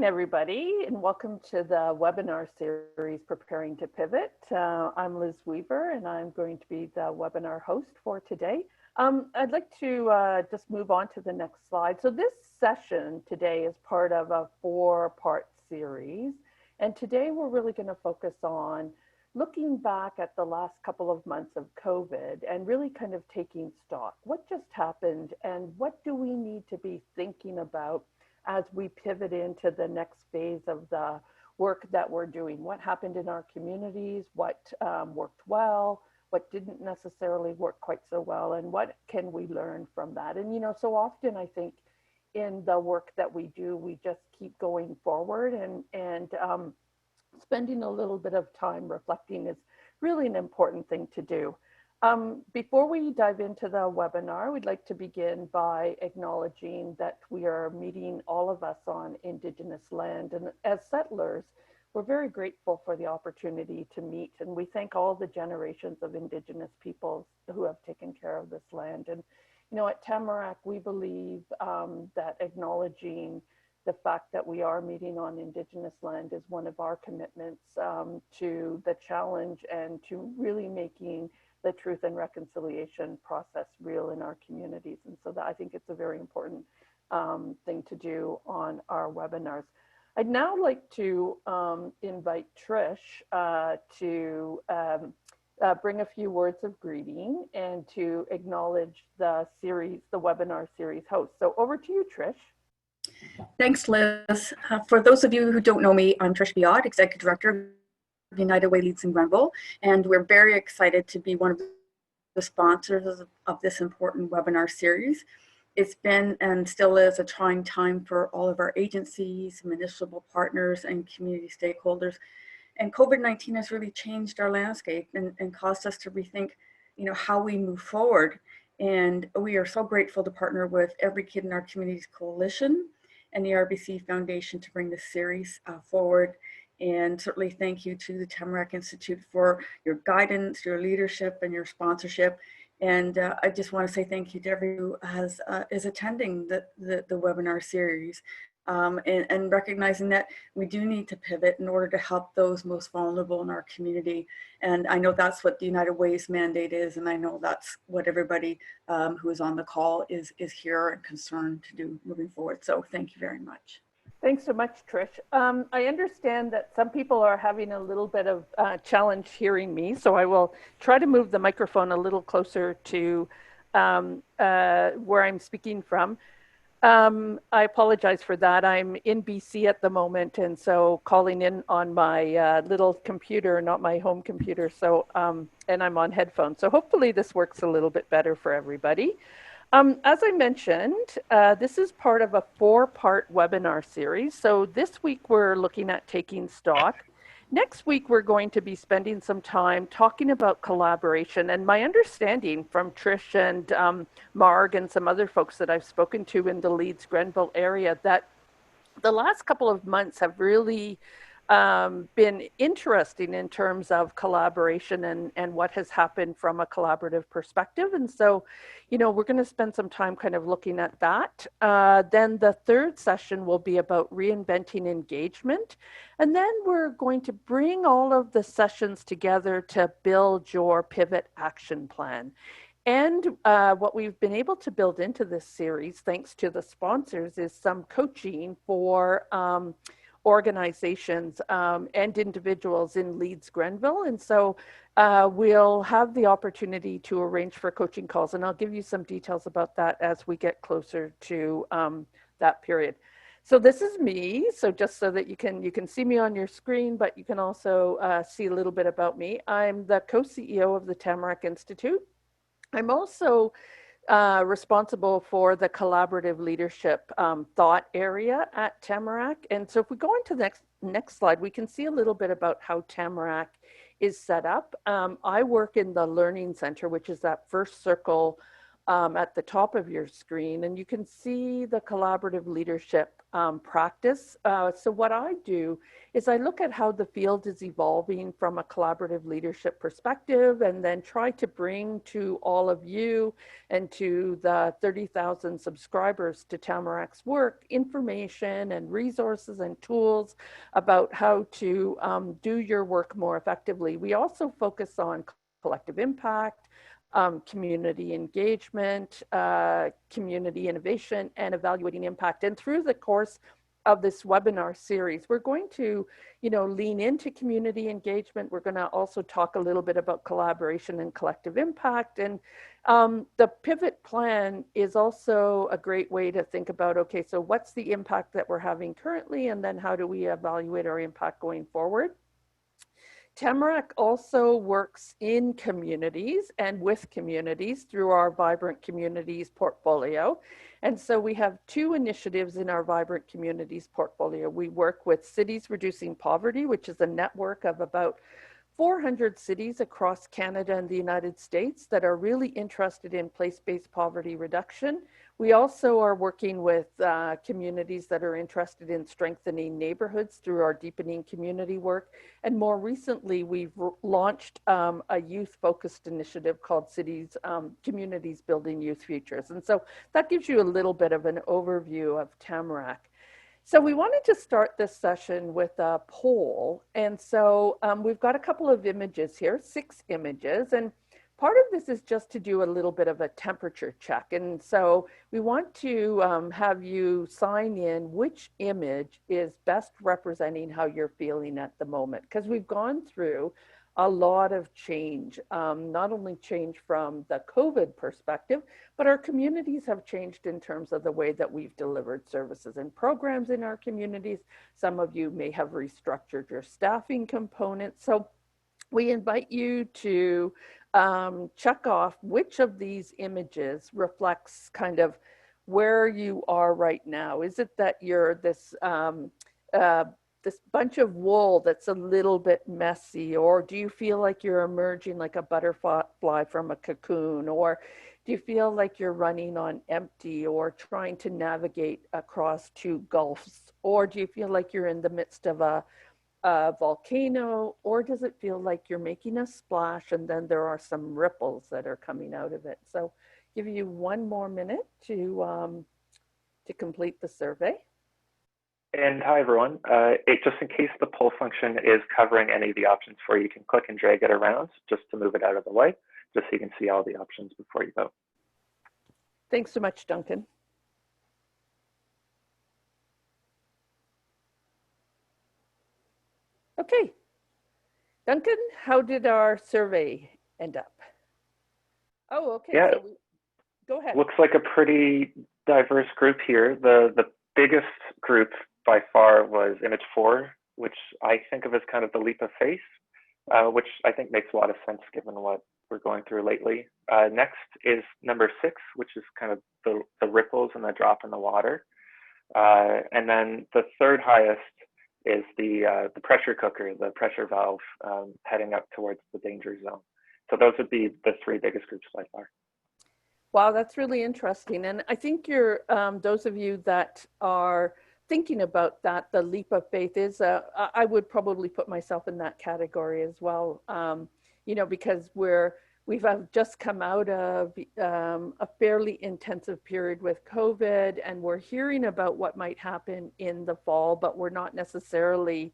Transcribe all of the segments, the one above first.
morning, everybody, and welcome to the webinar series, Preparing to Pivot. I'm Liz Weaver, and I'm going to be the webinar host for today. I'd like to just move on to the next slide. So this session today is part of a 4-part series, and today we're really going to focus on looking back at the last couple of months of COVID and really kind of taking stock. What just happened, and what do we need to be thinking about as we pivot into the next phase of the work that we're doing? What happened in our communities? What worked well? What didn't necessarily work quite so well? And what can we learn from that? And, so often I think in the work that we do, we just keep going forward, and spending a little bit of time reflecting is really an important thing to do. Before we dive into the webinar, we'd like to begin by acknowledging that we are meeting, all of us, on Indigenous land. And as settlers, we're very grateful for the opportunity to meet. And we thank all the generations of Indigenous peoples who have taken care of this land. And, at Tamarack, we believe that acknowledging the fact that we are meeting on Indigenous land is one of our commitments to the challenge and to really making the truth and reconciliation process real in our communities. And so that, I think it's a very important thing to do on our webinars. I'd now like to invite Trish to bring a few words of greeting and to acknowledge the webinar series host. So over to you, Trish. Thanks, Liz. For those of you who don't know me, I'm Trish Biot, Executive Director of United Way Leads in Grenville, and we're very excited to be one of the sponsors of this important webinar series. It's been and still is a trying time for all of our agencies, municipal partners, and community stakeholders. And COVID-19 has really changed our landscape and caused us to rethink, how we move forward. And we are so grateful to partner with Every Kid in Our Communities Coalition and the RBC Foundation to bring this series forward. And certainly thank you to the Tamarack Institute for your guidance, your leadership, and your sponsorship. And I just want to say thank you to everyone who is attending the webinar series, and recognizing that we do need to pivot in order to help those most vulnerable in our community. And I know that's what the United Way's mandate is, and I know that's what everybody who is on the call is here and concerned to do moving forward. So thank you very much. Thanks so much, Trish. I understand that some people are having a little bit of challenge hearing me, so I will try to move the microphone a little closer to where I'm speaking from. I apologize for that. I'm in BC at the moment, and so calling in on my little computer, not my home computer, so and I'm on headphones. So hopefully this works a little bit better for everybody. As I mentioned, this is part of a 4-part webinar series. So this week we're looking at taking stock. Next week we're going to be spending some time talking about collaboration. And my understanding from Trish and Marg and some other folks that I've spoken to in the Leeds Grenville area, that the last couple of months have really been interesting in terms of collaboration and what has happened from a collaborative perspective. And so, we're going to spend some time kind of looking at that. Then the 3rd session will be about reinventing engagement. And then we're going to bring all of the sessions together to build your pivot action plan. And what we've been able to build into this series, thanks to the sponsors, is some coaching for organizations and individuals in Leeds Grenville. And so we'll have the opportunity to arrange for coaching calls, and I'll give you some details about that as we get closer to that period. So this is me, so just so that you can see me on your screen, but you can also see a little bit about me. I'm the co-CEO of the Tamarack Institute. I'm also responsible for the collaborative leadership thought area at Tamarack. And so if we go into the next slide, we can see a little bit about how Tamarack is set up. I work in the Learning Center, which is that first circle at the top of your screen, and you can see the collaborative leadership practice. So what I do is I look at how the field is evolving from a collaborative leadership perspective, and then try to bring to all of you and to the 30,000 subscribers to Tamarac's work information and resources and tools about how to do your work more effectively. We also focus on collective impact, community engagement, community innovation, and evaluating impact. And through the course of this webinar series, we're going to, lean into community engagement. We're going to also talk a little bit about collaboration and collective impact. And the pivot plan is also a great way to think about, okay, so what's the impact that we're having currently, and then how do we evaluate our impact going forward? Tamarack also works in communities and with communities through our Vibrant Communities portfolio. And so we have two initiatives in our Vibrant Communities portfolio. We work with Cities Reducing Poverty, which is a network of about 400 cities across Canada and the United States that are really interested in place-based poverty reduction. We also are working with communities that are interested in strengthening neighborhoods through our deepening community work. And more recently, we've launched a youth-focused initiative called Communities Building Youth Futures. And so that gives you a little bit of an overview of Tamarack. So we wanted to start this session with a poll. And so we've got a couple of images here, 6 images. And part of this is just to do a little bit of a temperature check. And so we want to have you sign in which image is best representing how you're feeling at the moment. Because we've gone through a lot of change, not only change from the COVID perspective, but our communities have changed in terms of the way that we've delivered services and programs in our communities. Some of you may have restructured your staffing components. So we invite you to check off which of these images reflects kind of where you are right now. Is it that you're this this bunch of wool that's a little bit messy, or do you feel like you're emerging like a butterfly from a cocoon, or do you feel like you're running on empty or trying to navigate across 2 gulfs, or do you feel like you're in the midst of a volcano, or does it feel like you're making a splash and then there are some ripples that are coming out of it? So give you 1 more minute to complete the survey. And hi, everyone. Just in case the poll function is covering any of the options for you, you can click and drag it around just to move it out of the way, just so you can see all the options before you vote. Thanks so much, Duncan. Okay. Duncan, how did our survey end up? Oh, okay. Yeah, so go ahead. Looks like a pretty diverse group here. The biggest group by far was image 4, which I think of as kind of the leap of faith, which I think makes a lot of sense given what we're going through lately. Next is number 6, which is kind of the ripples and the drop in the water. And then the third highest is the pressure cooker, the pressure valve heading up towards the danger zone. So those would be the 3 biggest groups by far. Wow, that's really interesting. And I think you're, those of you that are thinking about that, the leap of faith is, I would probably put myself in that category as well, because we've just come out of a fairly intensive period with COVID, and we're hearing about what might happen in the fall, but we're not necessarily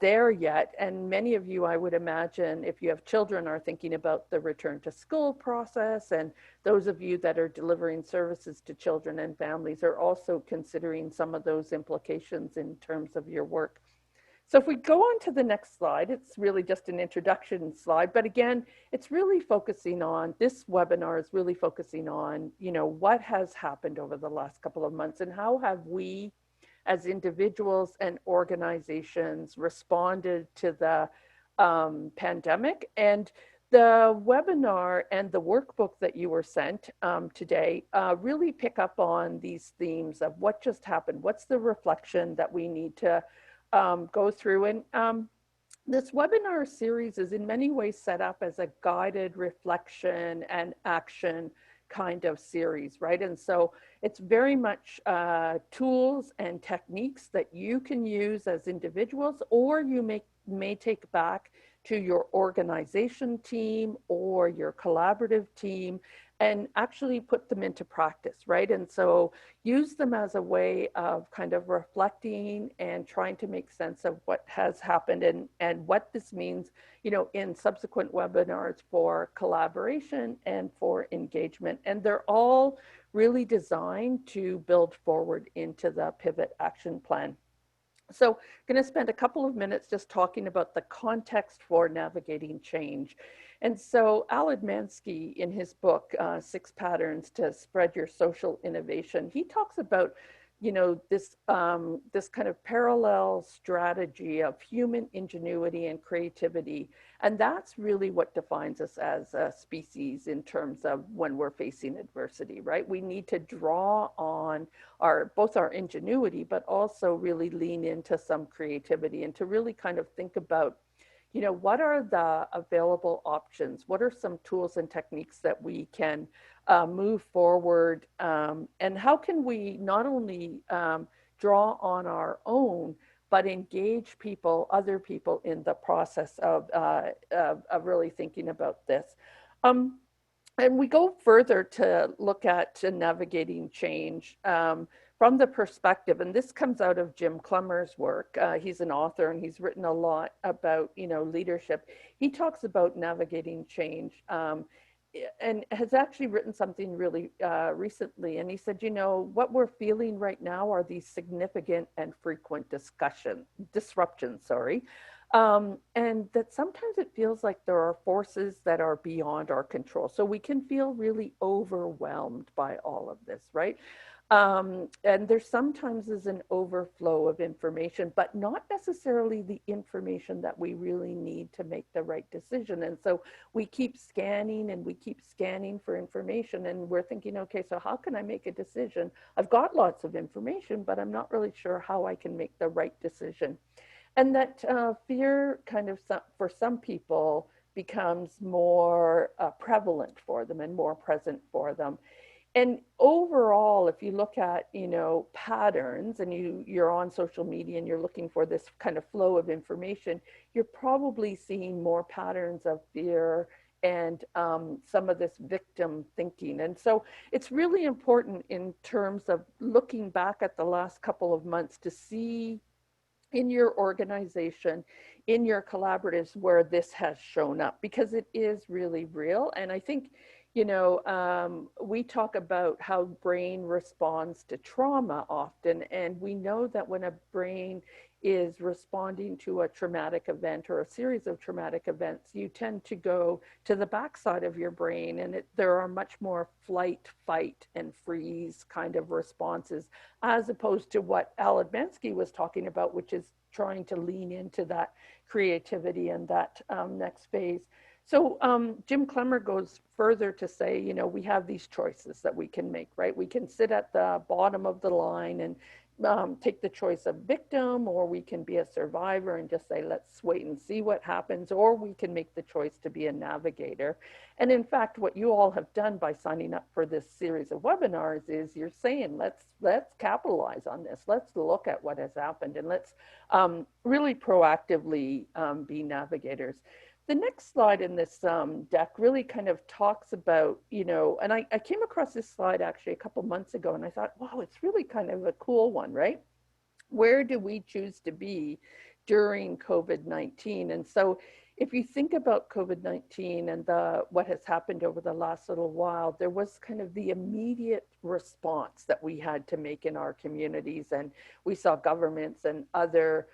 there yet. And many of you, I would imagine, if you have children, are thinking about the return to school process. And those of you that are delivering services to children and families are also considering some of those implications in terms of your work. So if we go on to the next slide, it's really just an introduction slide. But again, it's really focusing on, this webinar is really focusing on, what has happened over the last couple of months and how have we as individuals and organizations responded to the pandemic. And the webinar and the workbook that you were sent today really pick up on these themes of what just happened, what's the reflection that we need to go through. And this webinar series is in many ways set up as a guided reflection and action kind of series, right? And so it's very much tools and techniques that you can use as individuals, or you may take back to your organization team or your collaborative team and actually put them into practice, right? And so use them as a way of kind of reflecting and trying to make sense of what has happened and what this means, you know, in subsequent webinars for collaboration and for engagement. And they're all really designed to build forward into the Pivot Action Plan. So I'm going to spend a couple of minutes just talking about the context for navigating change. And so Al Admansky, in his book, 6 Patterns to Spread Your Social Innovation, he talks about, you know, this kind of parallel strategy of human ingenuity and creativity. And that's really what defines us as a species in terms of when we're facing adversity, right? We need to draw on both our ingenuity, but also really lean into some creativity and to really kind of think about, you know, what are the available options? What are some tools and techniques that we can move forward? And how can we not only draw on our own, but engage people, other people in the process of really thinking about this? And we go further to look at navigating change from the perspective, and this comes out of Jim Clemmer's work. He's an author and he's written a lot about, you know, leadership. He talks about navigating change and has actually written something really recently. And he said, you know, what we're feeling right now are these significant and frequent disruptions, and that sometimes it feels like there are forces that are beyond our control. So we can feel really overwhelmed by all of this, right? And there sometimes is an overflow of information, but not necessarily the information that we really need to make the right decision. And so we keep scanning and we keep scanning for information, and we're thinking, okay, so how can I make a decision? I've got lots of information, but I'm not really sure how I can make the right decision. And that fear kind of, for some people, becomes more prevalent for them and more present for them. And overall, if you look at, you know, patterns, and you're on social media and you're looking for this kind of flow of information, you're probably seeing more patterns of fear and some of this victim thinking. And so it's really important in terms of looking back at the last couple of months to see in your organization, in your collaboratives, where this has shown up, because it is really real. And I think, you know, we talk about how brain responds to trauma often, and we know that when a brain is responding to a traumatic event or a series of traumatic events, you tend to go to the backside of your brain, and there are much more flight, fight, and freeze kind of responses, as opposed to what Al Admansky was talking about, which is trying to lean into that creativity and that next phase. So Jim Clemmer goes further to say, you know, we have these choices that we can make, right? We can sit at the bottom of the line and take the choice of victim, or we can be a survivor and just say, let's wait and see what happens, or we can make the choice to be a navigator. And in fact, what you all have done by signing up for this series of webinars is you're saying, let's capitalize on this. Let's look at what has happened, and let's really proactively be navigators. The next slide in this deck really kind of talks about, you know, and I came across this slide actually a couple months ago, and I thought, wow, it's really kind of a cool one, right? Where do we choose to be during COVID-19? And so if you think about COVID-19 and what has happened over the last little while, there was kind of the immediate response that we had to make in our communities. And we saw governments and other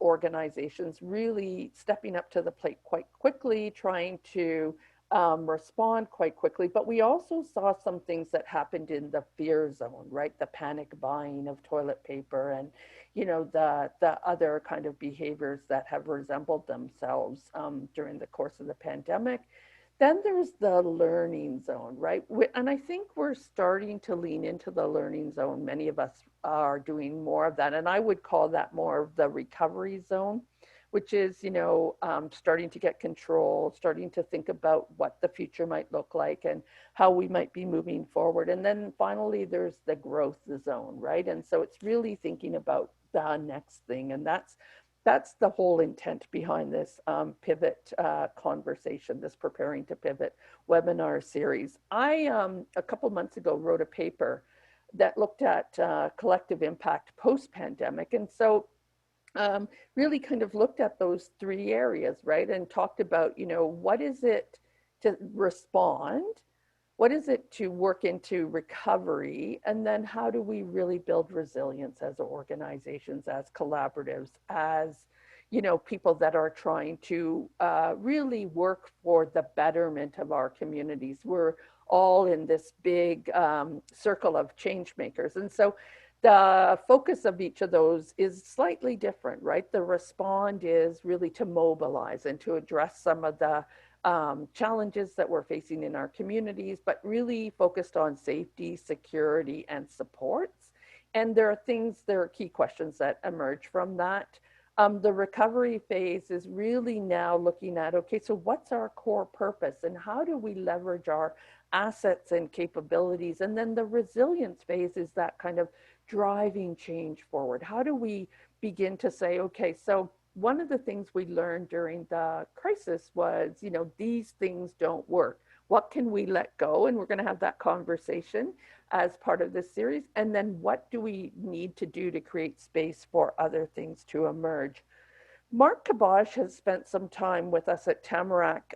organizations really stepping up to the plate quite quickly, trying to respond quite quickly. But we also saw some things that happened in the fear zone, right? The panic buying of toilet paper and, you know, the other kind of behaviors that have resembled themselves during the course of the pandemic. Then there's the learning zone, right? And I think we're starting to lean into the learning zone. Many of us are doing more of that. And I would call that more of the recovery zone, which is, starting to get control, starting to think about what the future might look like and how we might be moving forward. And then finally, there's the growth zone, right? And so it's really thinking about the next thing. And that's the whole intent behind this pivot conversation, this Preparing to Pivot webinar series. I, a couple months ago, wrote a paper that looked at collective impact post-pandemic. And so really kind of looked at those three areas, right? And talked about, what is it to respond? What is it to work into recovery? And then how do we really build resilience as organizations, as collaboratives, as, people that are trying to really work for the betterment of our communities? We're all in this big circle of change makers. And so the focus of each of those is slightly different, right? The respond is really to mobilize and to address some of the challenges that we're facing in our communities, but really focused on safety, security, and supports. And there are key questions that emerge from that. The recovery phase is really now looking at, okay, so what's our core purpose and how do we leverage our assets and capabilities? And then the resilience phase is that kind of driving change forward. How do we begin to say, okay, so one of the things we learned during the crisis was, these things don't work. What can we let go? And we're going to have that conversation as part of this series. And then what do we need to do to create space for other things to emerge? Mark Kabosh has spent some time with us at Tamarack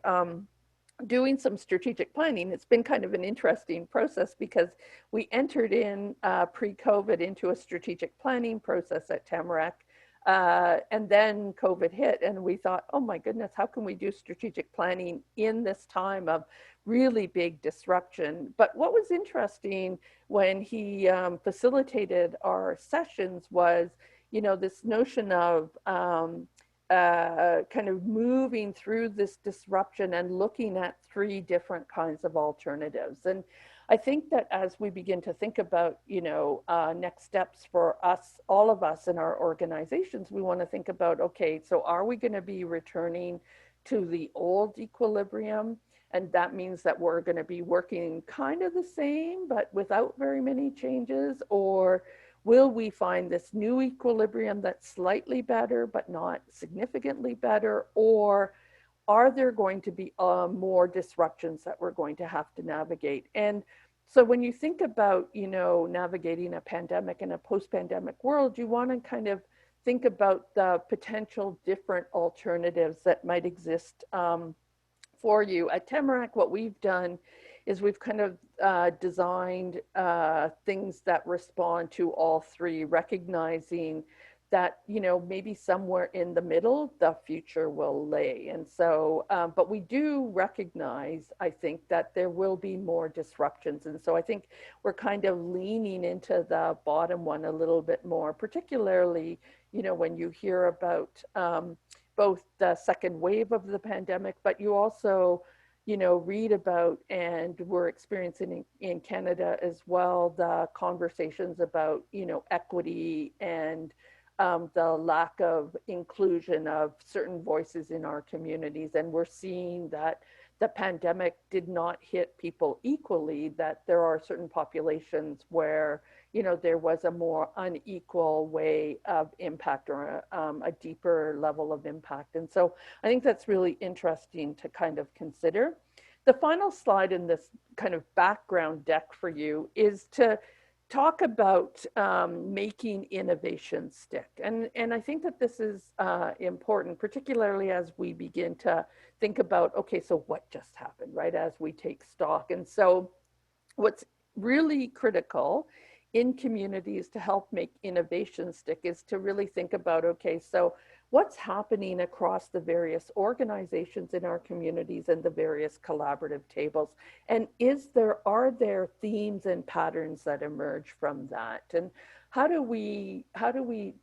doing some strategic planning. It's been kind of an interesting process because we entered in pre-COVID into a strategic planning process at Tamarack. And then COVID hit and we thought, oh my goodness, how can we do strategic planning in this time of really big disruption? But what was interesting when he facilitated our sessions was, this notion of kind of moving through this disruption and looking at three different kinds of alternatives. And I think that as we begin to think about, next steps for us, all of us in our organizations, we want to think about, okay, so are we going to be returning to the old equilibrium? And that means that we're going to be working kind of the same, but without very many changes? Or will we find this new equilibrium that's slightly better, but not significantly better? Or are there going to be more disruptions that we're going to have to navigate? And so when you think about, navigating a pandemic in a post-pandemic world, you want to kind of think about the potential different alternatives that might exist for you. At Tamarack, what we've done is we've kind of designed things that respond to all three, recognizing that, maybe somewhere in the middle, the future will lay. And so, but we do recognize, I think, that there will be more disruptions. And so I think we're kind of leaning into the bottom one a little bit more, particularly, when you hear about both the second wave of the pandemic, but you also, read about, and we're experiencing in Canada as well, the conversations about, equity and the lack of inclusion of certain voices in our communities. And we're seeing that the pandemic did not hit people equally, that there are certain populations where, there was a more unequal way of impact or a deeper level of impact. And so I think that's really interesting to kind of consider. The final slide in this kind of background deck for you is to talk about making innovation stick. And I think that this is important, particularly as we begin to think about, okay, so what just happened, right? As we take stock. And so what's really critical in communities to help make innovation stick is to really think about, okay, so what's happening across the various organizations in our communities and the various collaborative tables? And are there themes and patterns that emerge from that? And how do we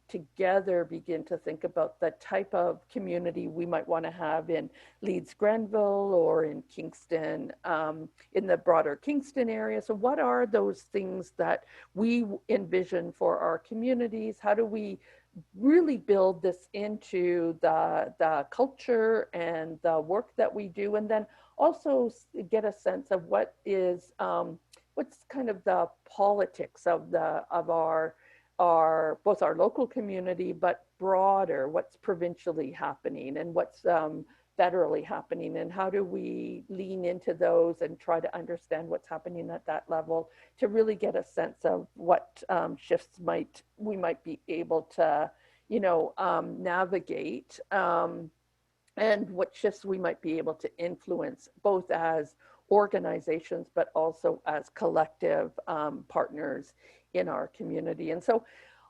together begin to think about the type of community we might want to have in Leeds Grenville or in Kingston, in the broader Kingston area? So what are those things that we envision for our communities? How do we really build this into the culture and the work that we do, and then also get a sense of what is what's kind of the politics of our both our local community, but broader, what's provincially happening and what's federally happening, and how do we lean into those and try to understand what's happening at that level to really get a sense of what shifts we might be able to, navigate, and what shifts we might be able to influence, both as organizations, but also as collective partners in our community. And so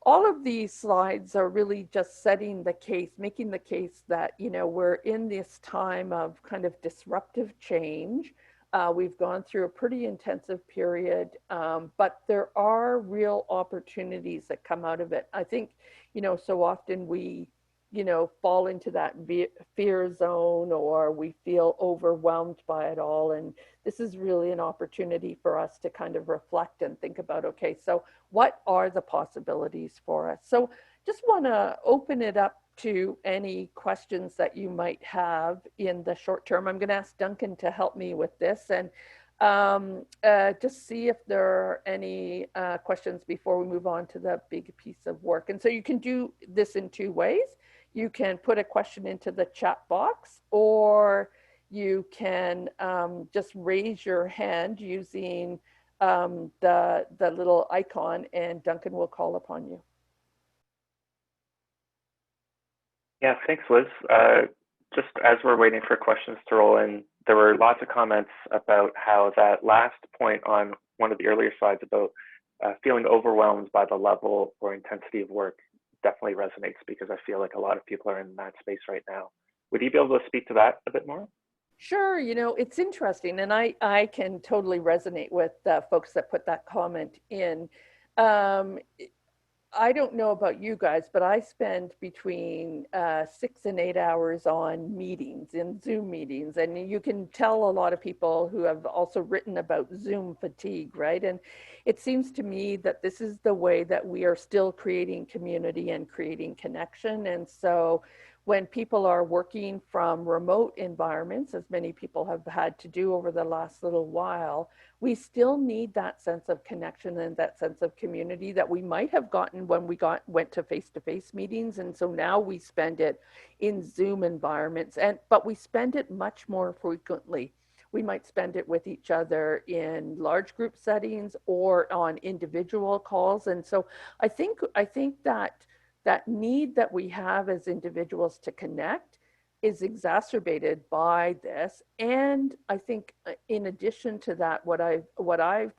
all of these slides are really just setting the case, making the case that, we're in this time of kind of disruptive change. We've gone through a pretty intensive period, but there are real opportunities that come out of it. I think, so often we, fall into that fear zone, or we feel overwhelmed by it all. And this is really an opportunity for us to kind of reflect and think about, okay, so what are the possibilities for us? So just want to open it up to any questions that you might have in the short term. I'm going to ask Duncan to help me with this, and just see if there are any questions before we move on to the big piece of work. And so you can do this in two ways. You can put a question into the chat box, or you can just raise your hand using the little icon, and Duncan will call upon you. Yeah, thanks, Liz. Just as we're waiting for questions to roll in, there were lots of comments about how that last point on one of the earlier slides about feeling overwhelmed by the level or intensity of work definitely resonates, because I feel like a lot of people are in that space right now. Would you be able to speak to that a bit more? Sure, it's interesting, and I can totally resonate with the folks that put that comment in. I don't know about you guys, but I spend between 6 and 8 hours on meetings, in Zoom meetings. And you can tell a lot of people who have also written about Zoom fatigue, right? And it seems to me that this is the way that we are still creating community and creating connection. And so when people are working from remote environments, as many people have had to do over the last little while, we still need that sense of connection and that sense of community that we might have gotten when we went to face-to-face meetings. And so now we spend it in Zoom environments, but we spend it much more frequently. We might spend it with each other in large group settings or on individual calls. And so I think that need that we have as individuals to connect is exacerbated by this. And I think in addition to that, what I've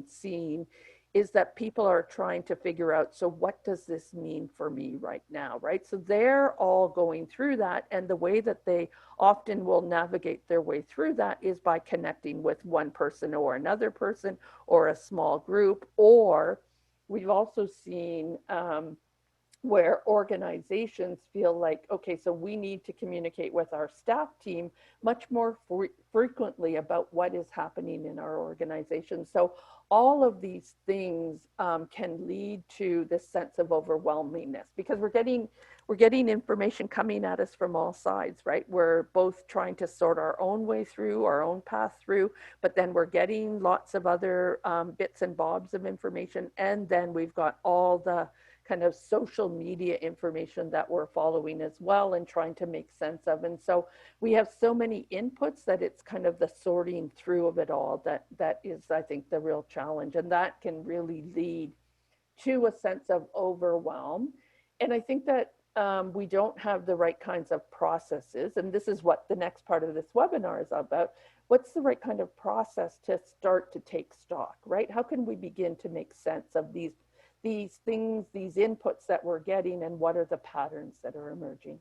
seen is that people are trying to figure out, so what does this mean for me right now, right? So they're all going through that, and the way that they often will navigate their way through that is by connecting with one person or another person or a small group. Or we've also seen where organizations feel like, okay, so we need to communicate with our staff team much more frequently about what is happening in our organization. So all of these things can lead to this sense of overwhelmingness, because we're getting information coming at us from all sides, right? We're both trying to sort our own way through, our own path through, but then we're getting lots of other bits and bobs of information. And then we've got all the kind of social media information that we're following as well and trying to make sense of. And so we have so many inputs that it's kind of the sorting through of it all that is, I think, the real challenge. And that can really lead to a sense of overwhelm. And I think that we don't have the right kinds of processes. And this is what the next part of this webinar is about. What's the right kind of process to start to take stock, right? How can we begin to make sense of these things, these inputs that we're getting, and what are the patterns that are emerging?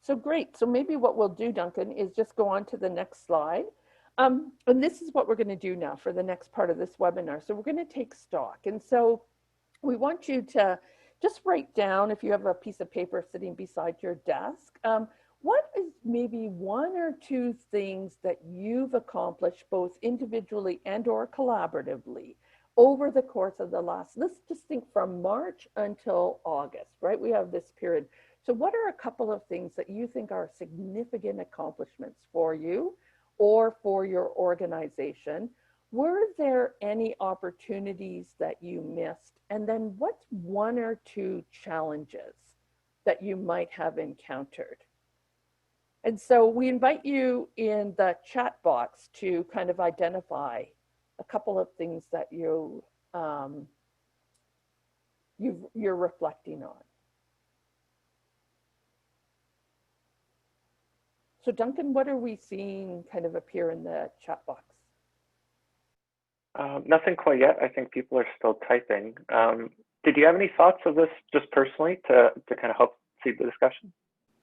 So great. So maybe what we'll do, Duncan, is just go on to the next slide. And this is what we're going to do now for the next part of this webinar. So we're going to take stock. And so we want you to just write down, if you have a piece of paper sitting beside your desk, what is maybe one or two things that you've accomplished both individually and or collaboratively over the course of the last, let's just think from March until August, right? We have this period. So what are a couple of things that you think are significant accomplishments for you or for your organization? Were there any opportunities that you missed? And then what's one or two challenges that you might have encountered? And so we invite you in the chat box to kind of identify a couple of things that you're reflecting on. So Duncan, what are we seeing kind of appear in the chat box? Nothing quite yet. I think people are still typing. Did you have any thoughts of this just personally to kind of help feed the discussion?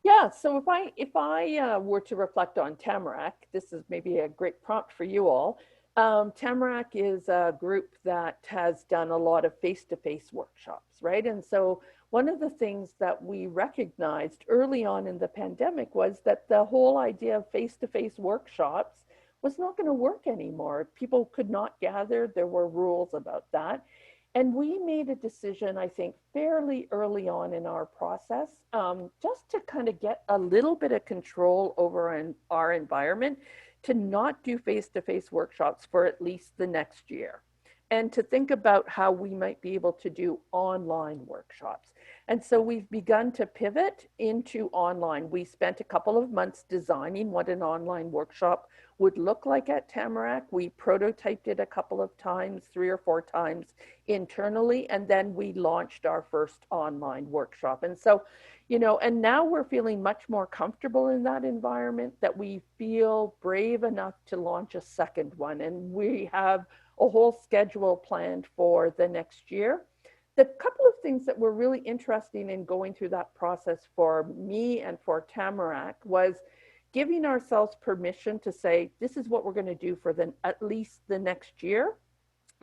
Yeah, so if I were to reflect on Tamarack, this is maybe a great prompt for you all. Tamarack is a group that has done a lot of face-to-face workshops, right? And so one of the things that we recognized early on in the pandemic was that the whole idea of face-to-face workshops was not going to work anymore. People could not gather. There were rules about that. And we made a decision, I think, fairly early on in our process, just to kind of get a little bit of control over our environment, to not do face-to-face workshops for at least the next year, and to think about how we might be able to do online workshops. And so we've begun to pivot into online. We spent a couple of months designing what an online workshop would look like at Tamarack. We prototyped it a couple of times, 3 or 4 times internally, and then we launched our first online workshop. And so, and now we're feeling much more comfortable in that environment, that we feel brave enough to launch a second one. And we have a whole schedule planned for the next year. The couple of things that were really interesting in going through that process for me and for Tamarack was giving ourselves permission to say, this is what we're going to do for at least the next year.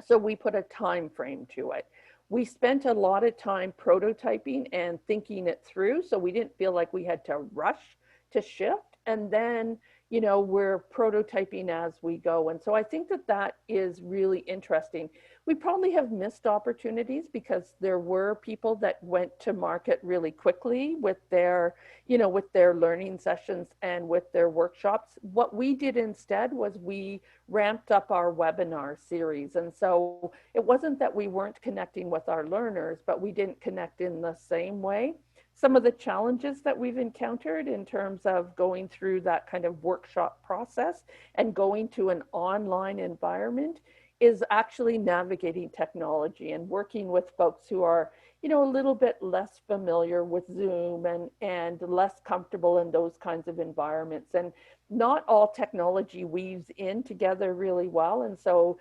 So we put a time frame to it. We spent a lot of time prototyping and thinking it through, so we didn't feel like we had to rush to shift. And then, we're prototyping as we go. And so I think that is really interesting. We probably have missed opportunities because there were people that went to market really quickly with their learning sessions and with their workshops. What we did instead was we ramped up our webinar series. And so it wasn't that we weren't connecting with our learners, but we didn't connect in the same way. Some of the challenges that we've encountered in terms of going through that kind of workshop process and going to an online environment is actually navigating technology and working with folks who are, a little bit less familiar with Zoom and less comfortable in those kinds of environments. And not all technology weaves in together really well. And so,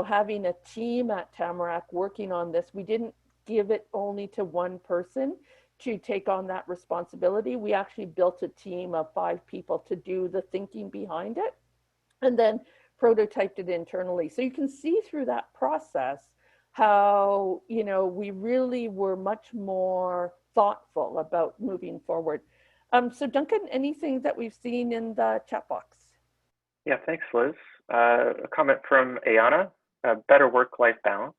having a team at Tamarack working on this, we didn't give it only to one person to take on that responsibility. We actually built a team of 5 people to do the thinking behind it, and then prototyped it internally. So you can see through that process how, we really were much more thoughtful about moving forward. So Duncan, anything that we've seen in the chat box? Yeah, thanks, Liz. A comment from Ayana, better work-life balance.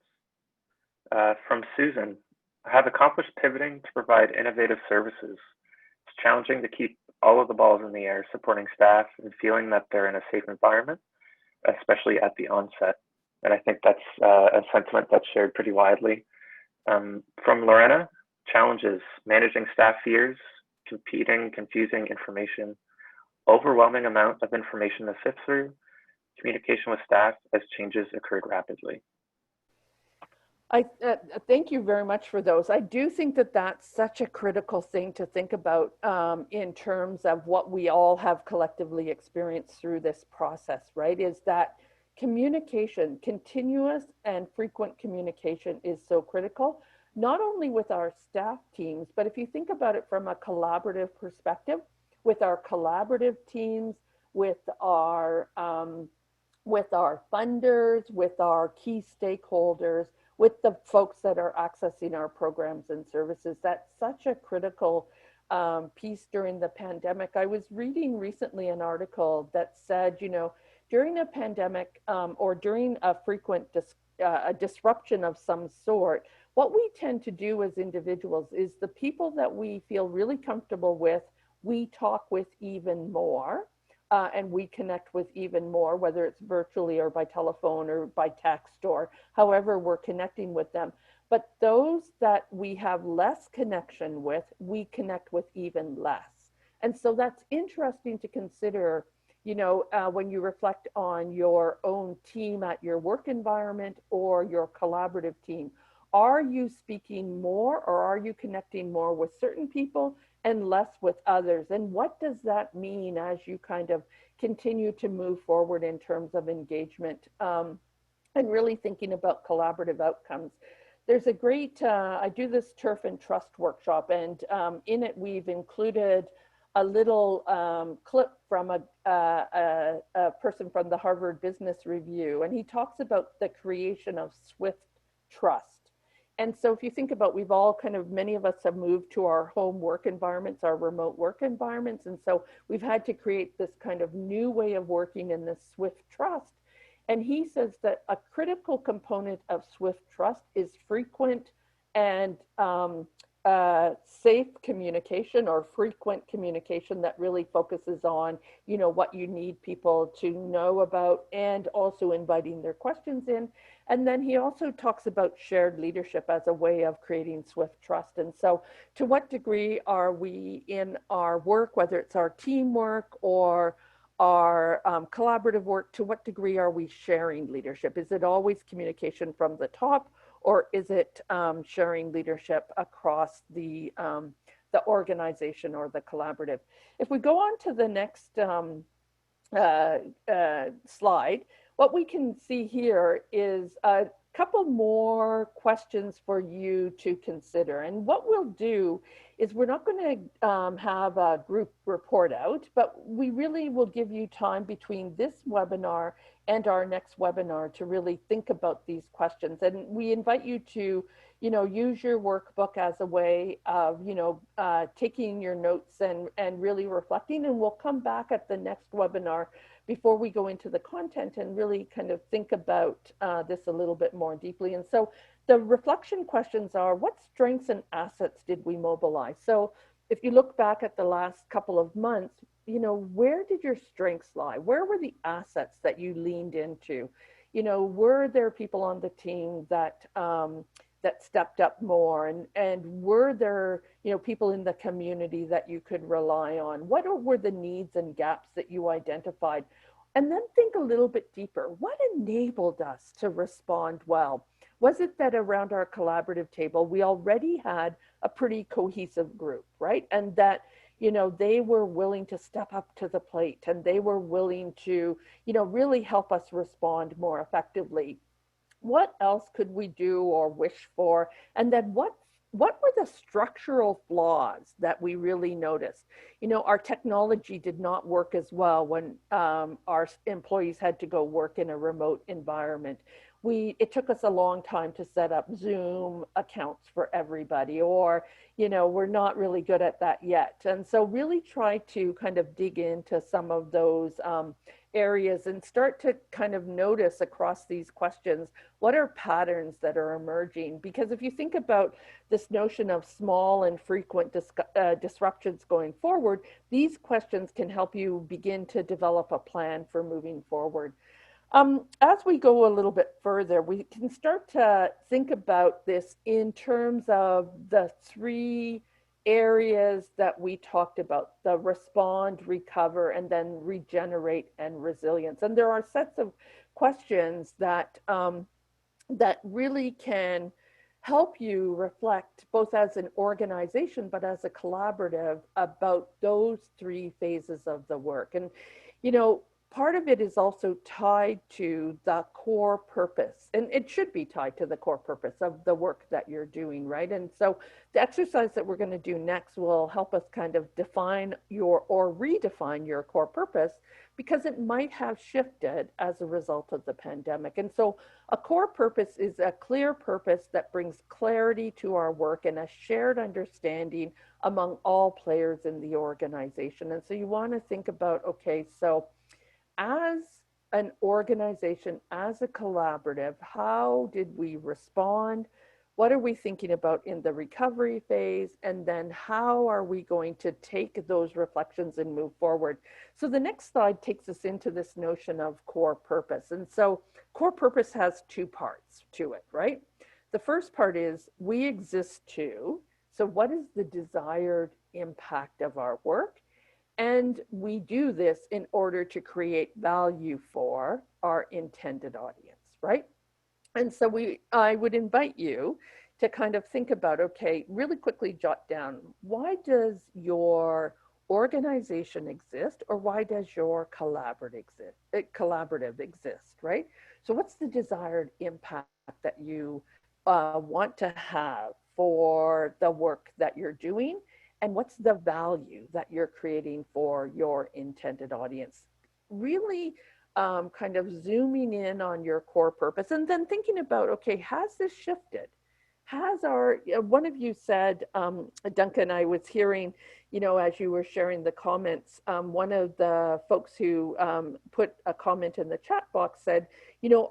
From Susan, I have accomplished pivoting to provide innovative services. It's challenging to keep all of the balls in the air, supporting staff and feeling that they're in a safe environment, especially at the onset. And I think that's a sentiment that's shared pretty widely. From Lorena, challenges, managing staff fears, confusing information, overwhelming amount of information to sift through, communication with staff as changes occurred rapidly. I thank you very much for those. I do think that that's such a critical thing to think about in terms of what we all have collectively experienced through this process, right? Is that communication, continuous and frequent communication is so critical, not only with our staff teams, but if you think about it from a collaborative perspective, with our collaborative teams, with our funders, with our key stakeholders, with the folks that are accessing our programs and services. That's such a critical piece during the pandemic. I was reading recently an article that said, during a pandemic or during a frequent a disruption of some sort, what we tend to do as individuals is the people that we feel really comfortable with, we talk with even more. And we connect with even more, whether it's virtually or by telephone or by text or however we're connecting with them. But those that we have less connection with, we connect with even less. And so that's interesting to consider, when you reflect on your own team at your work environment or your collaborative team. Are you speaking more or are you connecting more with certain people and less with others? And what does that mean as you kind of continue to move forward in terms of engagement, and really thinking about collaborative outcomes? There's a great, I do this turf and trust workshop, and in it we've included a little clip from a person from the Harvard Business Review, and he talks about the creation of Swift trust. And so if you think about, we've all kind of, many of us have moved to our home work environments, our remote work environments. And so we've had to create this kind of new way of working in this Swift trust. And he says that a critical component of Swift trust is frequent and safe communication, or frequent communication that really focuses on, what you need people to know about, and also inviting their questions in. And then he also talks about shared leadership as a way of creating Swift trust. And so to what degree are we in our work, whether it's our teamwork or our collaborative work, to what degree are we sharing leadership? Is it always communication from the top, or is it sharing leadership across the organization or the collaborative? If we go on to the next slide, what we can see here is a couple more questions for you to consider. And what we'll do is, we're not going to have a group report out, but we really will give you time between this webinar and our next webinar to really think about these questions. And we invite you to, use your workbook as a way of, taking your notes and really reflecting. And we'll come back at the next webinar before we go into the content and really kind of think about this a little bit more deeply. And so the reflection questions are, what strengths and assets did we mobilize? So if you look back at the last couple of months, where did your strengths lie? Where were the assets that you leaned into? Were there people on the team that that stepped up more, and were there people in the community that you could rely on? What were the needs and gaps that you identified? And then think a little bit deeper. What enabled us to respond well? Was it that around our collaborative table we already had a pretty cohesive group, right? And that they were willing to step up to the plate, and they were willing to really help us respond more effectively. What else could we do or wish for? And then what were the structural flaws that we really noticed? Our technology did not work as well when our employees had to go work in a remote environment. It took us a long time to set up Zoom accounts for everybody, or, we're not really good at that yet. And so really try to kind of dig into some of those areas and start to kind of notice across these questions, what are patterns that are emerging? Because if you think about this notion of small and frequent disruptions going forward, these questions can help you begin to develop a plan for moving forward. As we go a little bit further, we can start to think about this in terms of the three areas that we talked about: the respond, recover, and then regenerate and resilience. And there are sets of questions that that really can help you reflect, both as an organization but as a collaborative, about those three phases of the work. And part of it is also tied to the core purpose, and it should be tied to the core purpose of the work that you're doing, right? And so the exercise that we're going to do next will help us kind of define or redefine your core purpose, because it might have shifted as a result of the pandemic. And so a core purpose is a clear purpose that brings clarity to our work and a shared understanding among all players in the organization. And so you want to think about, okay, so as an organization, as a collaborative, how did we respond? What are we thinking about in the recovery phase? And then how are we going to take those reflections and move forward? So the next slide takes us into this notion of core purpose. And so core purpose has two parts to it, right? The first part is we exist to. So what is the desired impact of our work? And we do this in order to create value for our intended audience, right? And so I would invite you to kind of think about, okay, really quickly jot down, why does your organization exist, or why does your collaborative exist, right? So what's the desired impact that you want to have for the work that you're doing? And what's the value that you're creating for your intended audience? Really kind of zooming in on your core purpose, and then thinking about, okay, has this shifted? Has our, one of you said, Duncan, I was hearing, as you were sharing the comments, one of the folks who put a comment in the chat box said,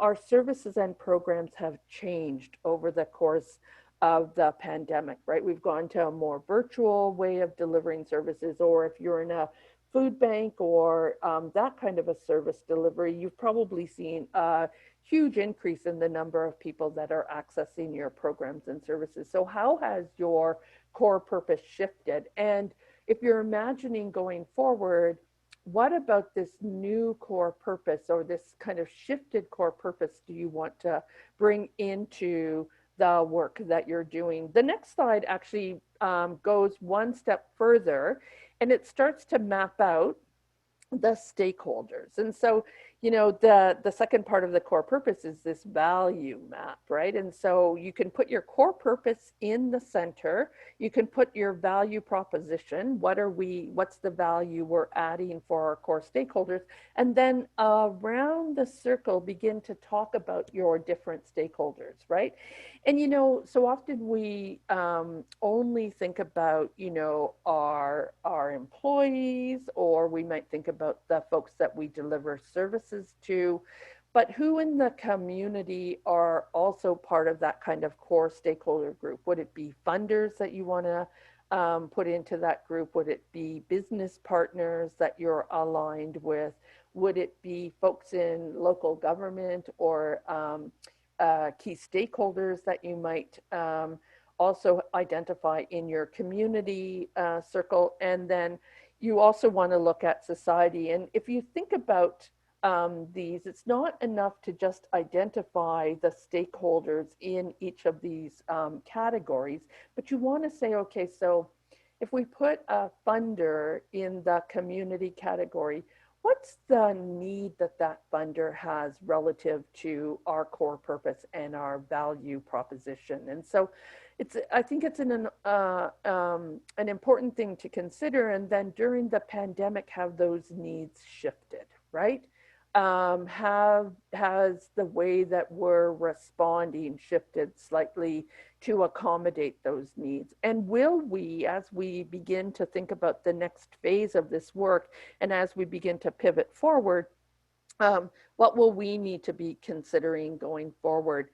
our services and programs have changed over the course of the pandemic, right? We've gone to a more virtual way of delivering services, or if you're in a food bank or that kind of a service delivery, you've probably seen a huge increase in the number of people that are accessing your programs and services. So how has your core purpose shifted? And if you're imagining going forward, what about this new core purpose, or this kind of shifted core purpose, do you want to bring into the work that you're doing? The next slide actually goes one step further, and it starts to map out the stakeholders. And so, the second part of the core purpose is this value map, right? And so you can put your core purpose in the center. You can put your value proposition. What's the value we're adding for our core stakeholders? And then around the circle, begin to talk about your different stakeholders, right? And, so often we only think about, our employees, or we might think about the folks that we deliver services to, but who in the community are also part of that kind of core stakeholder group? Would it be funders that you want to put into that group? Would it be business partners that you're aligned with? Would it be folks in local government, or key stakeholders that you might also identify in your community circle? And then you also want to look at society. And if you think about these, it's not enough to just identify the stakeholders in each of these categories, but you want to say, okay, so if we put a funder in the community category, what's the need that that funder has relative to our core purpose and our value proposition? And so I think it's an important thing to consider. And then during the pandemic, have those needs shifted, right? Has the way that we're responding shifted slightly to accommodate those needs? And will we, as we begin to think about the next phase of this work, and as we begin to pivot forward, what will we need to be considering going forward?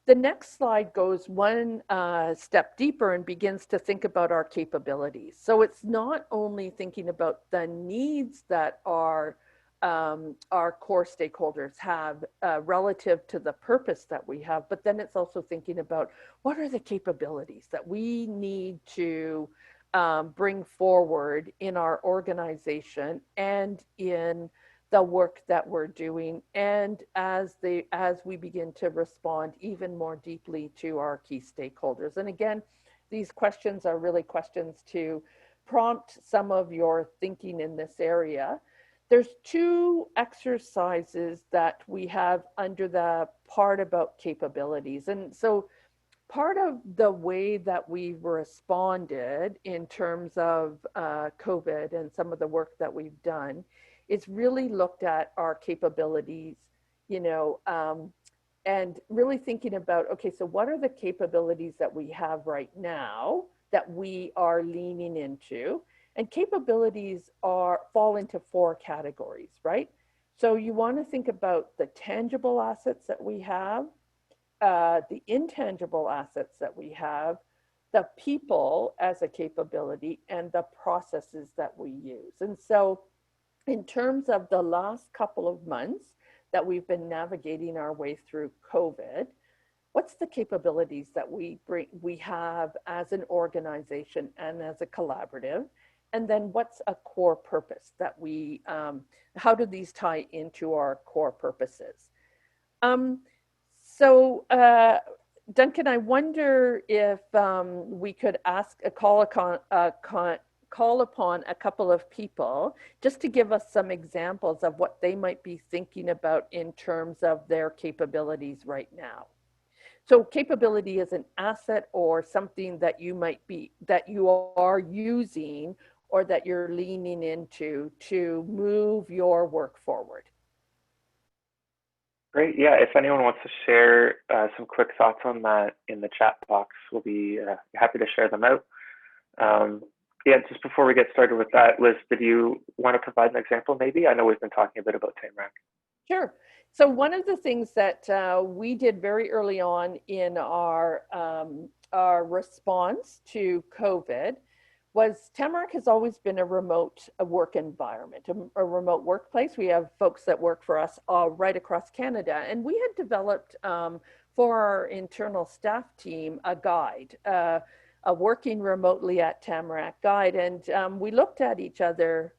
The next slide goes one step deeper and begins to think about our capabilities. So it's not only thinking about the needs that our core stakeholders have relative to the purpose that we have, but then it's also thinking about what are the capabilities that we need to bring forward in our organization and in the work that we're doing, and as we begin to respond even more deeply to our key stakeholders. And again, these questions are really questions to prompt some of your thinking in this area. There's two exercises that we have under the part about capabilities. And so part of the way that we've responded in terms of COVID and some of the work that we've done is really looked at our capabilities, and really thinking about, okay, so what are the capabilities that we have right now that we are leaning into? And capabilities fall into four categories, right? So you want to think about the tangible assets that we have, the intangible assets that we have, the people as a capability, and the processes that we use. And so in terms of the last couple of months that we've been navigating our way through COVID, what's the capabilities that we have as an organization and as a collaborative? And then what's a core purpose that how do these tie into our core purposes? Um, so, Duncan, I wonder if we could call upon a couple of people just to give us some examples of what they might be thinking about in terms of their capabilities right now. So capability is an asset or something that you are using or that you're leaning into to move your work forward. Great. Yeah, if anyone wants to share some quick thoughts on that in the chat box, we'll be happy to share them out. Yeah, just before we get started with that, Liz, did you want to provide an example maybe? I know we've been talking a bit about Tamarack. Sure. So one of the things that we did very early on in our response to COVID was Tamarack has always been a remote work environment, a remote workplace. We have folks that work for us right across Canada. And we had developed for our internal staff team a guide, a working remotely at Tamarack guide. And we looked at each other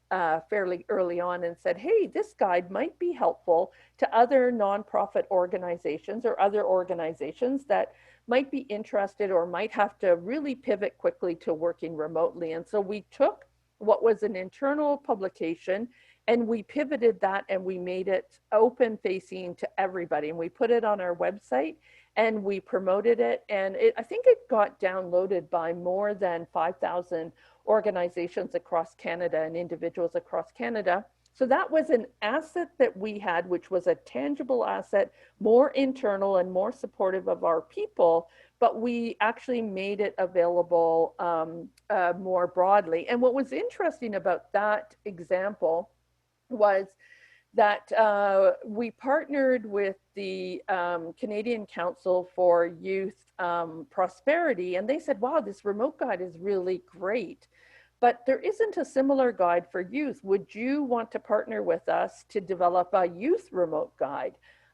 fairly early on and said, hey, this guide might be helpful to other nonprofit organizations or other organizations that might be interested or might have to really pivot quickly to working remotely. And so we took what was an internal publication and we pivoted that and we made it open facing to everybody. And we put it on our website and we promoted it. And I think it got downloaded by more than 5,000 organizations across Canada and individuals across Canada. So that was an asset that we had, which was a tangible asset, more internal and more supportive of our people, but we actually made it available more broadly. And what was interesting about that example was that we partnered with the Canadian Council for Youth Prosperity, and they said, wow, this remote guide is really great. But there isn't a similar guide for youth. Would you want to partner with us to develop a youth remote guide?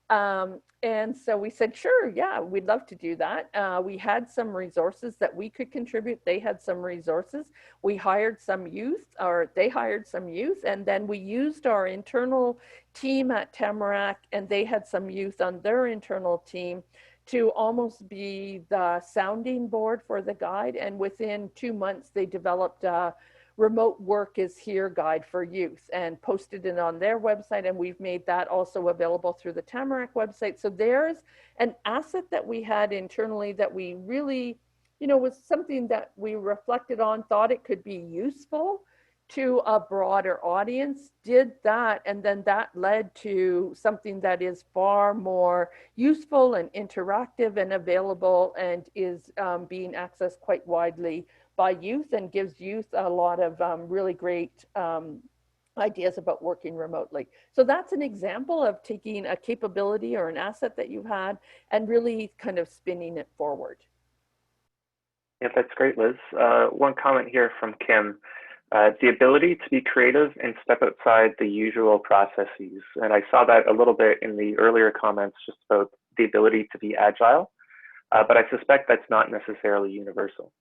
And so we said, sure, yeah, we'd love to do that. We had some resources that we could contribute. They had some resources. We hired some youth, or they hired some youth, and then we used our internal team at Tamarack, and they had some youth on their internal team to almost be the sounding board for the guide. And within 2 months, they developed a remote work is here guide for youth and posted it on their website. And we've made that also available through the Tamarack website. So there's an asset that we had internally that we really, was something that we reflected on, thought it could be useful to a broader audience, did that, and then that led to something that is far more useful and interactive and available and is being accessed quite widely by youth and gives youth a lot of really great ideas about working remotely. So that's an example of taking a capability or an asset that you've had and really kind of spinning it forward. Yeah, that's great, Liz. One comment here from Kim. The ability to be creative and step outside the usual processes. And I saw that a little bit in the earlier comments just about the ability to be agile, but I suspect that's not necessarily universal.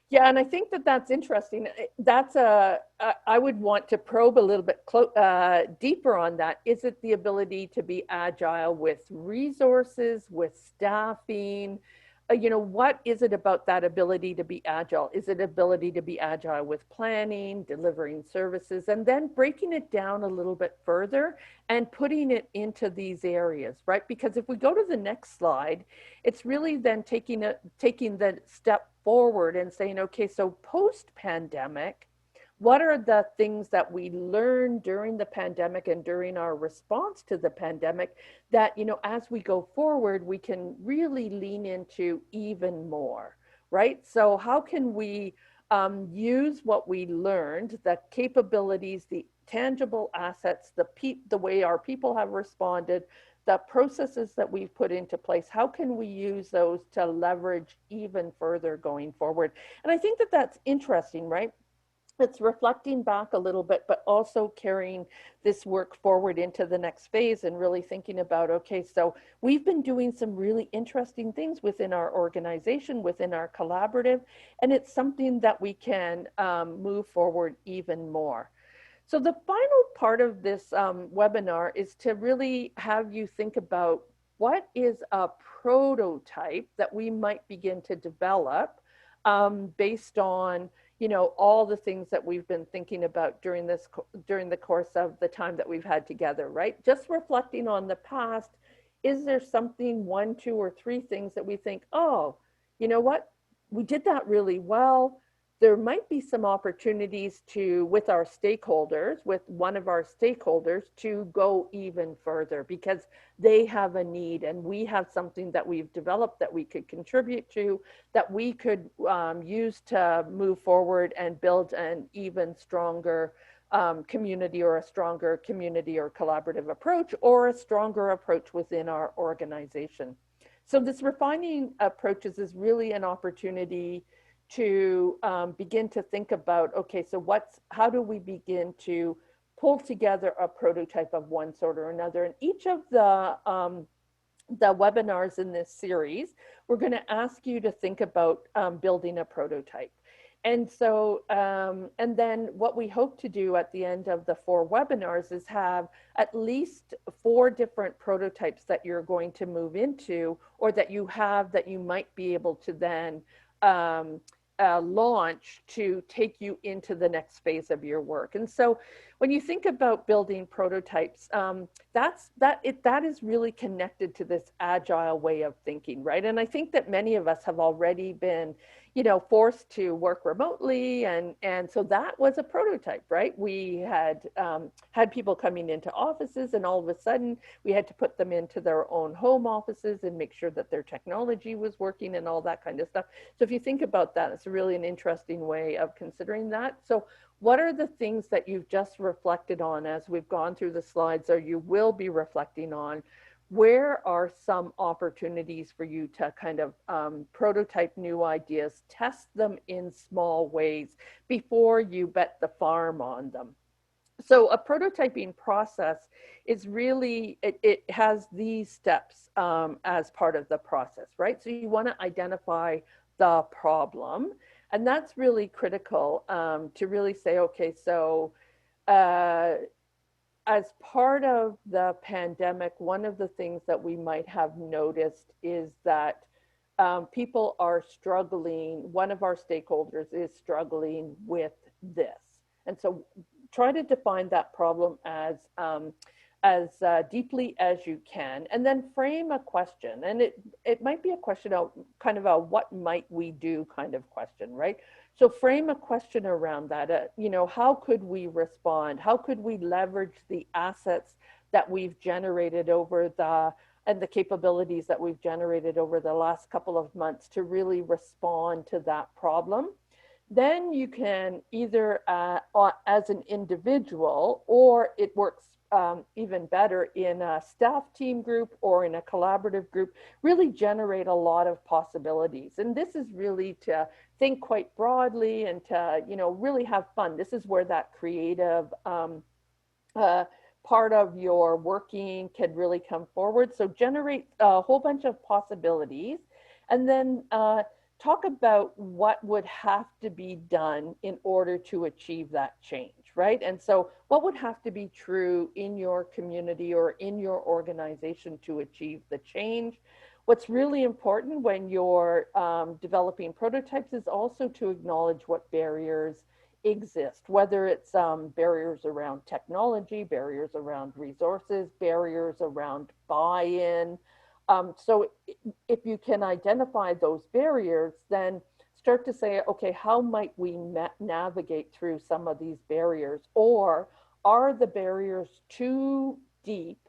Yeah, and I think that that's interesting. I would want to probe a little bit deeper on that. Is it the ability to be agile with resources, with staffing? What is it about that ability to be agile? Is it ability to be agile with planning, delivering services, and then breaking it down a little bit further and putting it into these areas, right? Because if we go to the next slide, it's really then taking the step forward and saying, okay, so post-pandemic, what are the things that we learned during the pandemic and during our response to the pandemic that, as we go forward, we can really lean into even more, right? So how can we use what we learned, the capabilities, the tangible assets, the way our people have responded, the processes that we've put into place, how can we use those to leverage even further going forward? And I think that that's interesting, right? It's reflecting back a little bit, but also carrying this work forward into the next phase and really thinking about, okay, so we've been doing some really interesting things within our organization, within our collaborative, and it's something that we can move forward even more. So the final part of this webinar is to really have you think about what is a prototype that we might begin to develop based on, you know, all the things that we've been thinking about during the course of the time that we've had together, right? Just reflecting on the past, is there something, one, two, or three things that we think, oh, you know what, we did that really well. There might be some opportunities to, with our stakeholders, with one of our stakeholders, to go even further because they have a need and we have something that we've developed that we could contribute to, that we could use to move forward and build an even stronger community, or a stronger community or collaborative approach, or a stronger approach within our organization. So this refining approaches is really an opportunity to begin to think about, okay, so how do we begin to pull together a prototype of one sort or another? And each of the webinars in this series, we're going to ask you to think about building a prototype. And so, and then what we hope to do at the end of the 4 webinars is have at least 4 different prototypes that you're going to move into, or that you have, that you might be able to then launch to take you into the next phase of your work. And so when you think about building prototypes, that is really connected to this agile way of thinking, right? And I think that many of us have already been, you know, forced to work remotely, and so that was a prototype, right? We had had people coming into offices, and all of a sudden we had to put them into their own home offices and make sure that their technology was working and all that kind of stuff. So if you think about that, it's really an interesting way of considering that. So what are the things that you've just reflected on as we've gone through the slides, or you will be reflecting on? Where are some opportunities for you to kind of prototype new ideas, test them in small ways before you bet the farm on them? So a prototyping process is really, it has these steps as part of the process, right? So you want to identify the problem, and that's really critical to really say, okay, so as part of the pandemic, one of the things that we might have noticed is that people are struggling. One of our stakeholders is struggling with this. And so try to define that problem as deeply as you can, and then frame a question. And it might be a question of kind of a what might we do kind of question, right? So frame a question around that. You know, how could we respond? How could we leverage the assets that we've generated and the capabilities that we've generated over the last couple of months to really respond to that problem? Then you can either as an individual, or it works even better in a staff team group or in a collaborative group, really generate a lot of possibilities. And this is really to think quite broadly and to, you know, really have fun. This is where that creative part of your working can really come forward. So generate a whole bunch of possibilities, and then talk about what would have to be done in order to achieve that change, right? And so what would have to be true in your community or in your organization to achieve the change? What's really important when you're developing prototypes is also to acknowledge what barriers exist, whether it's barriers around technology, barriers around resources, barriers around buy-in. So if you can identify those barriers, then start to say, okay, how might we navigate through some of these barriers? Or are the barriers too deep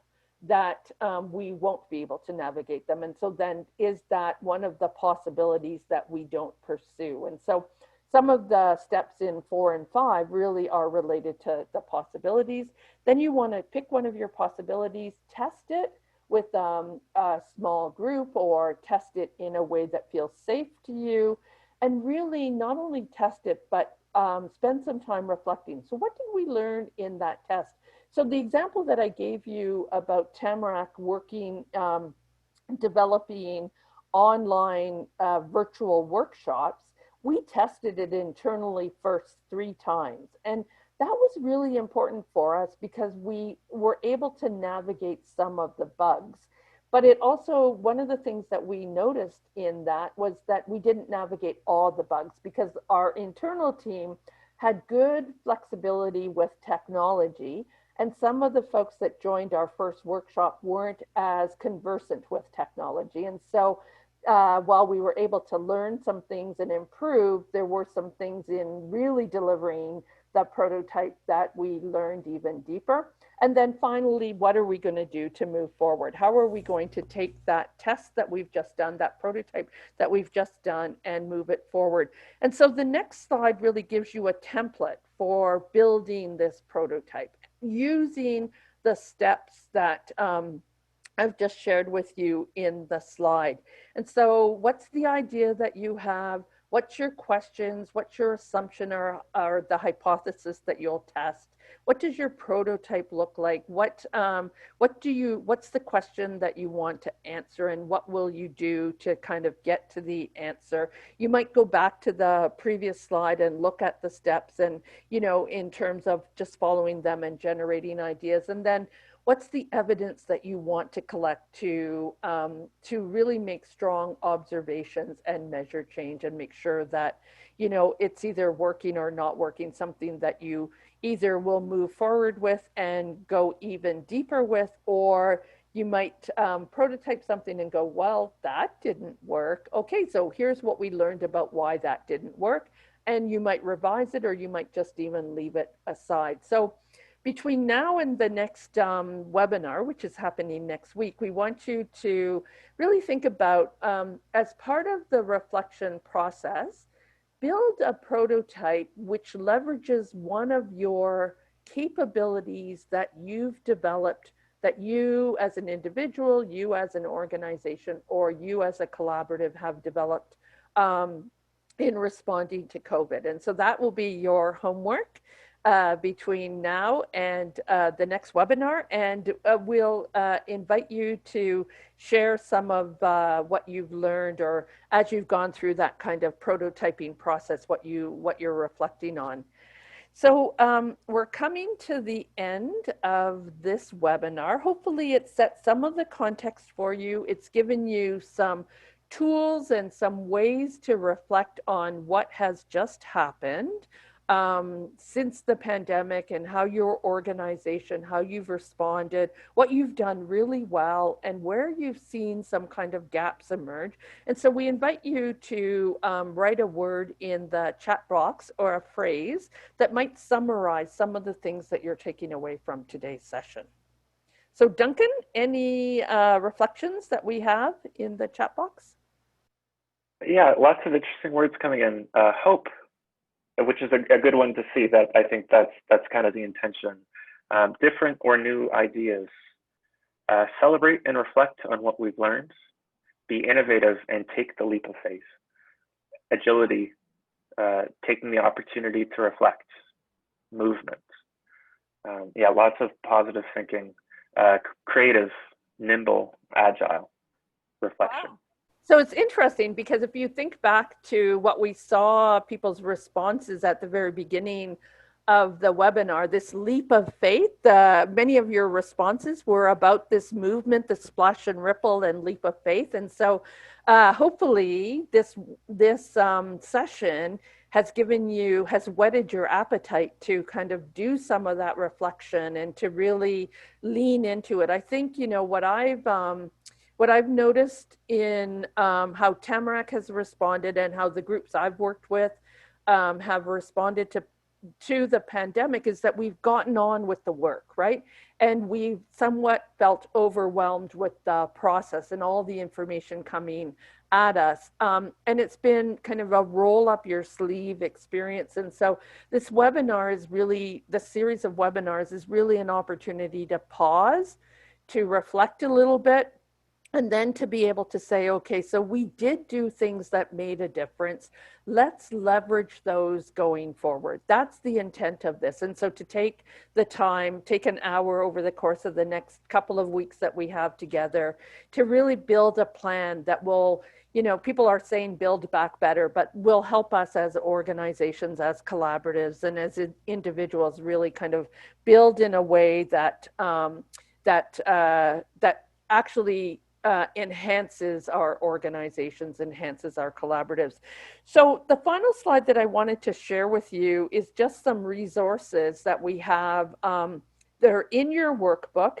that we won't be able to navigate them? And so then is that one of the possibilities that we don't pursue? And so some of the steps in 4 and 5 really are related to the possibilities. Then you want to pick one of your possibilities, test it with a small group, or test it in a way that feels safe to you, and really not only test it, but spend some time reflecting. So what did we learn in that test? So the example that I gave you about Tamarack working, developing online virtual workshops, we tested it internally first 3 times. And that was really important for us because we were able to navigate some of the bugs. But it also, one of the things that we noticed in that was that we didn't navigate all the bugs because our internal team had good flexibility with technology. And some of the folks that joined our first workshop weren't as conversant with technology. And so while we were able to learn some things and improve, there were some things in really delivering the prototype that we learned even deeper. And then finally, what are we going to do to move forward? How are we going to take that test that we've just done, that prototype that we've just done, and move it forward? And so the next slide really gives you a template for building this prototype using the steps that I've just shared with you in the slide. And so what's the idea that you have? What's your questions? What's your assumption or the hypothesis that you'll test? What does your prototype look like? What's the question that you want to answer, and what will you do to kind of get to the answer? You might go back to the previous slide and look at the steps and, in terms of just following them and generating ideas. And then what's the evidence that you want to collect to really make strong observations and measure change and make sure that, it's either working or not working, something that you either will move forward with and go even deeper with, or you might prototype something and go, well, that didn't work. Okay, so here's what we learned about why that didn't work. And you might revise it, or you might just even leave it aside. So between now and the next webinar, which is happening next week, we want you to really think about, as part of the reflection process, build a prototype which leverages one of your capabilities that you've developed, that you as an individual, you as an organization, or you as a collaborative have developed in responding to COVID. And so that will be your homework between now and the next webinar, and we'll invite you to share some of what you've learned, or as you've gone through that kind of prototyping process, what you're reflecting on. So we're coming to the end of this webinar. Hopefully it sets some of the context for you. It's given you some tools and some ways to reflect on what has just happened since the pandemic, and how your organization, how you've responded, what you've done really well, and where you've seen some kind of gaps emerge. And so we invite you to write a word in the chat box, or a phrase that might summarize some of the things that you're taking away from today's session. So Duncan, any reflections that we have in the chat box? Yeah, lots of interesting words coming in. Hope, which is a good one to see. That I think that's kind of the intention. Different or new ideas. Celebrate and reflect on what we've learned. Be innovative and take the leap of faith. Agility, taking the opportunity to reflect. Movement. Yeah, lots of positive thinking. Creative, nimble, agile. Reflection. Wow. So it's interesting because if you think back to what we saw people's responses at the very beginning of the webinar, this leap of faith, many of your responses were about this movement, the splash and ripple and leap of faith. And so hopefully this session has whetted your appetite to kind of do some of that reflection and to really lean into it. I think, what I've noticed in how Tamarack has responded, and how the groups I've worked with have responded to the pandemic, is that we've gotten on with the work, right? And we've somewhat felt overwhelmed with the process and all the information coming at us. And it's been kind of a roll up your sleeve experience. And so this webinar is really, the series of webinars is really an opportunity to pause, to reflect a little bit, and then to be able to say, okay, so we did do things that made a difference. Let's leverage those going forward. That's the intent of this. And so to take the time, take an hour over the course of the next couple of weeks that we have together to really build a plan that will, you know, people are saying build back better, but will help us as organizations, as collaboratives, and as individuals really kind of build in a way that that actually enhances our organizations, enhances our collaboratives. So the final slide that I wanted to share with you is just some resources that we have. They're in your workbook,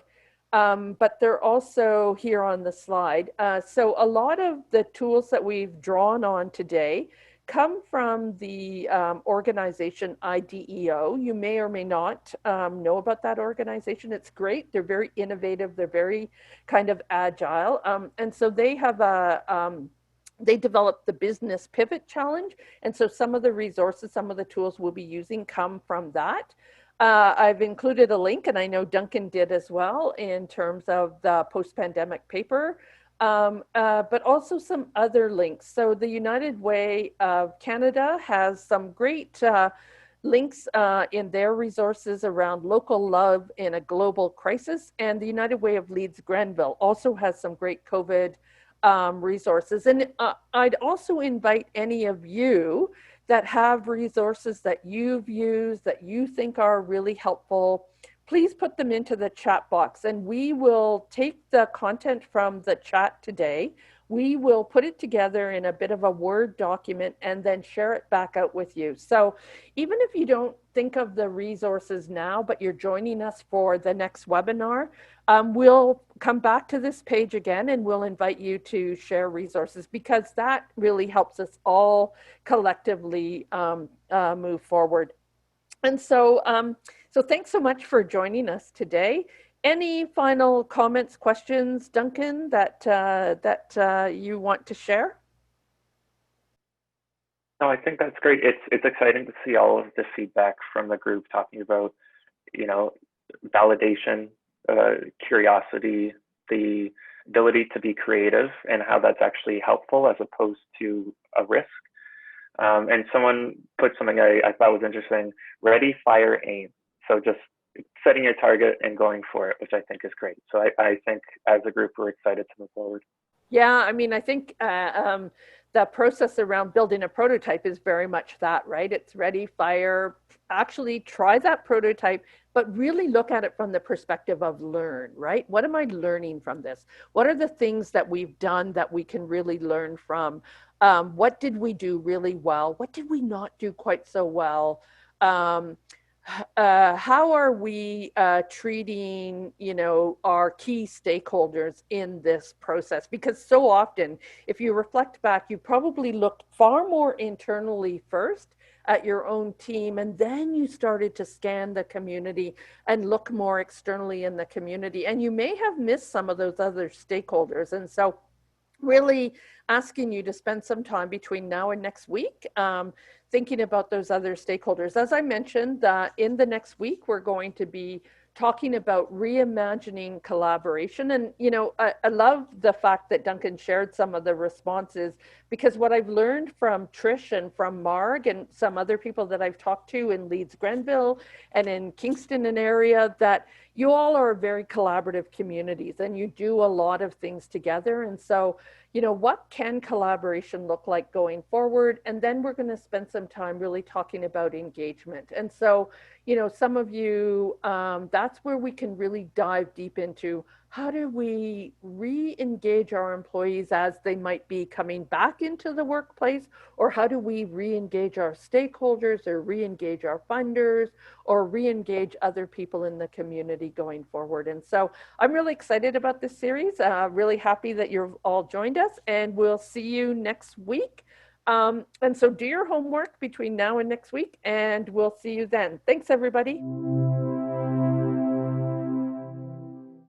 but they're also here on the slide. So a lot of the tools that we've drawn on today come from the organization IDEO. You may or may not know about that organization. It's great. They're very innovative. They're very kind of agile. And so they have they developed the Business Pivot Challenge. And so some of the resources, some of the tools we'll be using come from that. I've included a link, and I know Duncan did as well, in terms of the post-pandemic paper. But also some other links. So the United Way of Canada has some great links in their resources around local love in a global crisis. And the United Way of Leeds Grenville also has some great COVID resources. And I'd also invite any of you that have resources that you've used that you think are really helpful, please put them into the chat box, and we will take the content from the chat today. We will put it together in a bit of a Word document and then share it back out with you. So even if you don't think of the resources now, but you're joining us for the next webinar, we'll come back to this page again and we'll invite you to share resources, because that really helps us all collectively move forward. And so, so thanks so much for joining us today. Any final comments, questions, Duncan, that you want to share? No, I think that's great. It's exciting to see all of the feedback from the group talking about, you know, validation, curiosity, the ability to be creative, and how that's actually helpful as opposed to a risk. And someone put something I thought was interesting: ready, fire, aim. So just setting your target and going for it, which I think is great. So I think as a group, we're excited to move forward. Yeah, I mean, I think the process around building a prototype is very much that, right? It's ready, fire, actually try that prototype, but really look at it from the perspective of learn, right? What am I learning from this? What are the things that we've done that we can really learn from? What did we do really well? What did we not do quite so well? How are we treating, you know, our key stakeholders in this process? Because so often, if you reflect back, you probably looked far more internally first at your own team, and then you started to scan the community and look more externally in the community, and you may have missed some of those other stakeholders. And so really asking you to spend some time between now and next week thinking about those other stakeholders. As I mentioned, in the next week, we're going to be talking about reimagining collaboration. And, you know, I love the fact that Duncan shared some of the responses, because what I've learned from Trish and from Marg and some other people that I've talked to in Leeds Grenville and in Kingston and area, that you all are very collaborative communities and you do a lot of things together. And so, you know, what can collaboration look like going forward? And then we're going to spend some time really talking about engagement. And so, you know, some of you, that's where we can really dive deep into how do we re-engage our employees as they might be coming back into the workplace, or how do we re-engage our stakeholders, or re-engage our funders, or re-engage other people in the community going forward. And so I'm really excited about this series, really happy that you've all joined us, and we'll see you next week. And so do your homework between now and next week, and we'll see you then. Thanks, everybody.